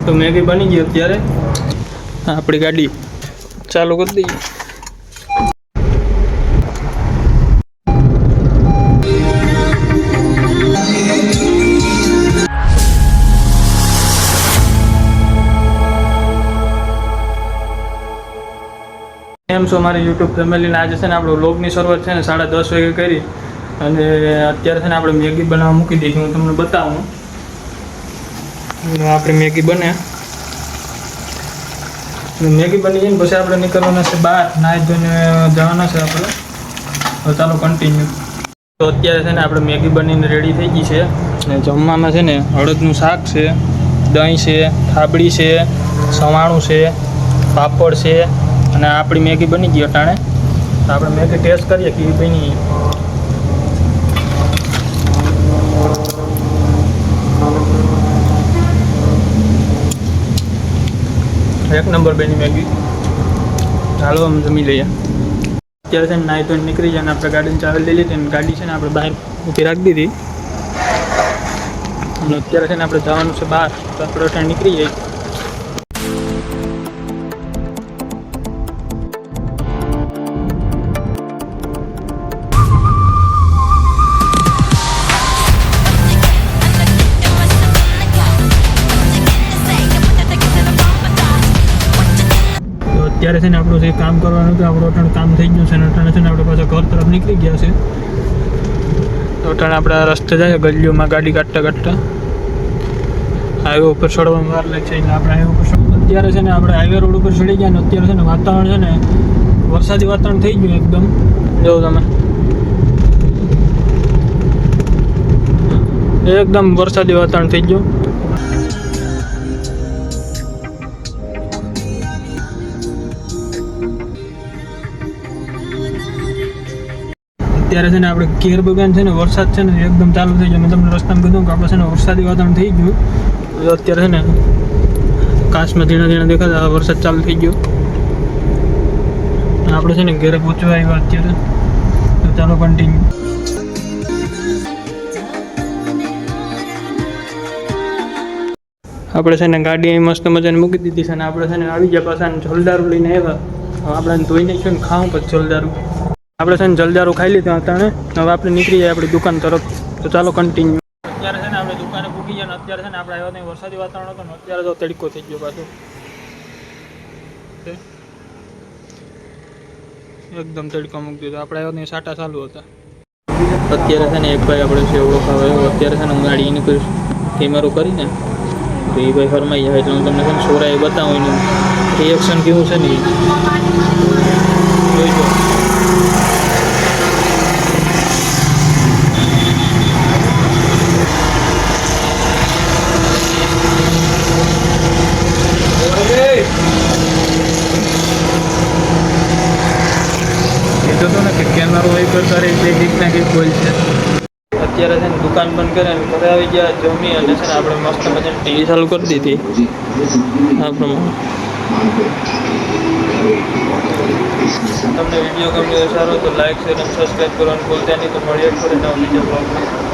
તો મેગી બની ગઈ અત્યારે આપણી ગાડી ચાલુ કરી દઈએ. કેમ છો મારી યુટ્યુબ ફેમિલીને? આજે છે ને આપણે વ્લોગની શરૂઆત છે ને 10:30 વાગે કરી અને અત્યારે છે ને આપણે મેગી બનાવવા મૂકી દઈશું. હું તમને બતાવું. આપણી મેગી બને, મેગી બની જાય ને પછી આપણે નીકળવાના છે બહાર, નાહી ધોઈને જવાના છે આપણે. તો ચાલો કન્ટિન્યુ. તો અત્યારે છે ને આપણે મેગી બનીને રેડી થઈ ગઈ છે અને જમવામાં છે ને અડદનું શાક છે, દહીં છે, થાબડી છે, સવાણું છે, પાપડ છે અને આપણી મેગી બની ગઈ અટાણે. તો આપણે મેગી ટેસ્ટ કરીએ કે બની. એક નંબર બની મેગી. ચાલો આમ જમી લઈએ. અત્યારે છે ને નાહી ધોઈને નીકળી જાય અને આપણે ગાડીને ચાવી લઈ લીધી અને ગાડી છે ને આપણે બહાર ઊભી રાખી દીધી અને અત્યારે છે ને આપણે જવાનું છે બહાર. તો આપણે અટાણે નીકળી જઈએ. અત્યારે છે ને આપણું જે કામ કરવાનું હતું આપણું અટાણે કામ થઈ ગયું છે અને અટાણે છે ને આપણે પાછા ઘર તરફ નીકળી ગયા છે. તો અટાણે આપણે રસ્તે જાય ગલીઓમાં ગાડી કાઢતા હાઈવે ઉપર ચડવામાં વાર લાગે છે એટલે આપણે હાઈવે ઉપર અત્યારે છે ને આપણે હાઈવે રોડ ઉપર ચડી ગયા ને અત્યારે છે ને વાતાવરણ છે ને વરસાદી વાતાવરણ થઈ ગયું એકદમ. જો તમે એકદમ વરસાદી વાતાવરણ થઈ ગયું. અત્યારે છે ને આપણે કેર બગાન છે ને વરસાદ છે ને એકદમ ચાલુ થઈ ગયો. મેં તમને રસ્તામાં કીધું કે આપણે છે ને વરસાદી વાતાવરણ થઈ ગયું. અત્યારે છે ને કાશમાં ધીણા ધીણા દેખાતા વરસાદ ચાલુ થઈ ગયો. આપણે છે ને ઘરે પહોંચવા આવ્યા અત્યારે. તો ચાલો કન્ટિન્યુ. આપણે છે ને ગાડી અહીં મસ્ત મજાને મૂકી દીધી છે અને આપણે છે ને આવી ગયા પાછા જલદારું લઈને આવ્યા. આપણે ધોઈ નાખ્યું ને ખાવું પછી જલદારું. આપણે છે ને જલદારું ખાઈ લીધું અત્યારે. હવે આપણે નીકળી જાય આપણી દુકાન તરફ. તો ચાલો કન્ટિન્યુ. અત્યારે છે ને આપણે દુકાને પૂકી ગયા ને અત્યારે છે ને આપણે આવ્યા ત્યાં વરસાદી વાતાવરણ હતું ને અત્યારે તો તડકો થઈ ગયો પાછો એકદમ તડકો મૂકી દીધો. આપણે આવ્યા ત્યાં સાટા ચાલુ હતા. અત્યારે છે ને એક ભાઈ આપણે સેવડો ખાવા આવ્યો. અત્યારે છે ને હું ગાડી એની કરીશ કેમેરો કરીને તો એ ભાઈ ફરમાઈ જાય એટલે હું તમને છે ને સોરાએ બતાવું એનું રિએક્શન કેવું છે ને જોઈજો. કીધું હતું ને કે કેમેરો હોય કરતા રહે એટલે કંઈક ના કંઈક બોલ છે. અત્યારે છે ને દુકાન બંધ કરે ને ઘરે આવી ગયા જમી અને છે ને આપણે મસ્ત મજાની ટીવી ચાલુ કરી દીધી. આ પ્રમાણે તમને વિડીયો ગમ્યો સારો તો લાઈક શેર અને સબસ્ક્રાઈબ કરવાનું ભૂલતા નહીં. તો મળીએ ફરી બીજા બ્લોગમાં.